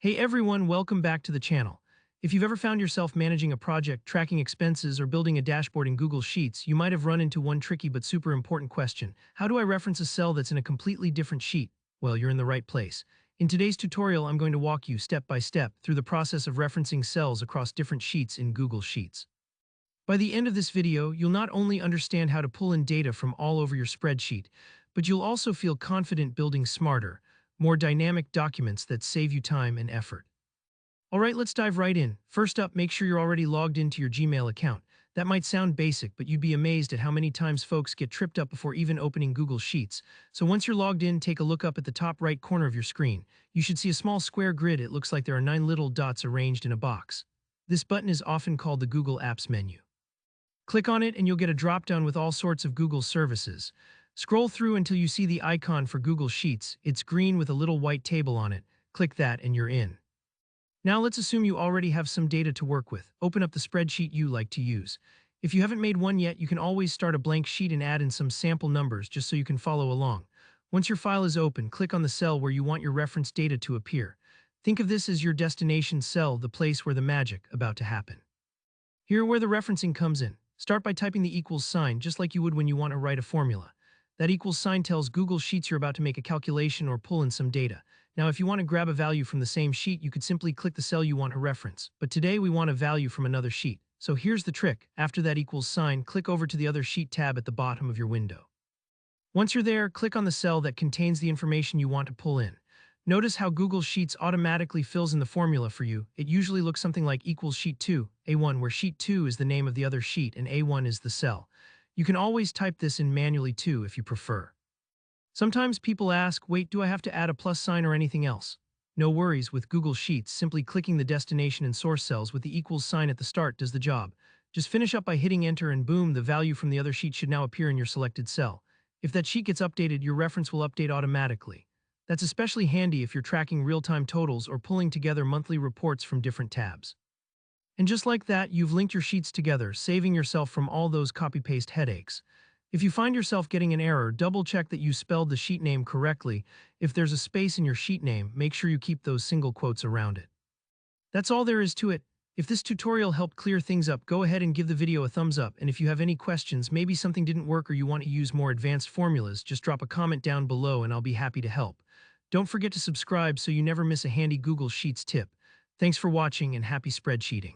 Hey everyone, welcome back to the channel. If you've ever found yourself managing a project, tracking expenses, or building a dashboard in Google Sheets, you might have run into one tricky but super important question. How do I reference a cell that's in a completely different sheet? Well, you're in the right place. In today's tutorial, I'm going to walk you step by step through the process of referencing cells across different sheets in Google Sheets. By the end of this video, you'll not only understand how to pull in data from all over your spreadsheet, but you'll also feel confident building smarter, more dynamic documents that save you time and effort. All right, let's dive right in. First up, make sure you're already logged into your Gmail account. That might sound basic, but you'd be amazed at how many times folks get tripped up before even opening Google Sheets. So once you're logged in, take a look up at the top right corner of your screen. You should see a small square grid. It looks like there are 9 little dots arranged in a box. This button is often called the Google Apps menu. Click on it and you'll get a drop-down with all sorts of Google services. Scroll through until you see the icon for Google Sheets. It's green with a little white table on it. Click that and you're in. Now let's assume you already have some data to work with. Open up the spreadsheet you like to use. If you haven't made one yet, you can always start a blank sheet and add in some sample numbers just so you can follow along. Once your file is open, click on the cell where you want your reference data to appear. Think of this as your destination cell, the place where the magic about to happen. Here where the referencing comes in. Start by typing the equals sign, just like you would when you want to write a formula. That equals sign tells Google Sheets you're about to make a calculation or pull in some data. Now, if you want to grab a value from the same sheet, you could simply click the cell you want to reference. But today we want a value from another sheet. So here's the trick. After that equals sign, click over to the other sheet tab at the bottom of your window. Once you're there, click on the cell that contains the information you want to pull in. Notice how Google Sheets automatically fills in the formula for you. It usually looks something like equals sheet 2, A1, where sheet 2 is the name of the other sheet and A1 is the cell. You can always type this in manually too if you prefer. Sometimes people ask, wait, do I have to add a plus sign or anything else? No worries, with Google Sheets, simply clicking the destination and source cells with the equals sign at the start does the job. Just finish up by hitting enter and boom, the value from the other sheet should now appear in your selected cell. If that sheet gets updated, your reference will update automatically. That's especially handy if you're tracking real-time totals or pulling together monthly reports from different tabs. And just like that, you've linked your sheets together, saving yourself from all those copy-paste headaches. If you find yourself getting an error, double-check that you spelled the sheet name correctly. If there's a space in your sheet name, make sure you keep those single quotes around it. That's all there is to it. If this tutorial helped clear things up, go ahead and give the video a thumbs up. And if you have any questions, maybe something didn't work or you want to use more advanced formulas, just drop a comment down below and I'll be happy to help. Don't forget to subscribe so you never miss a handy Google Sheets tip. Thanks for watching and happy spreadsheeting.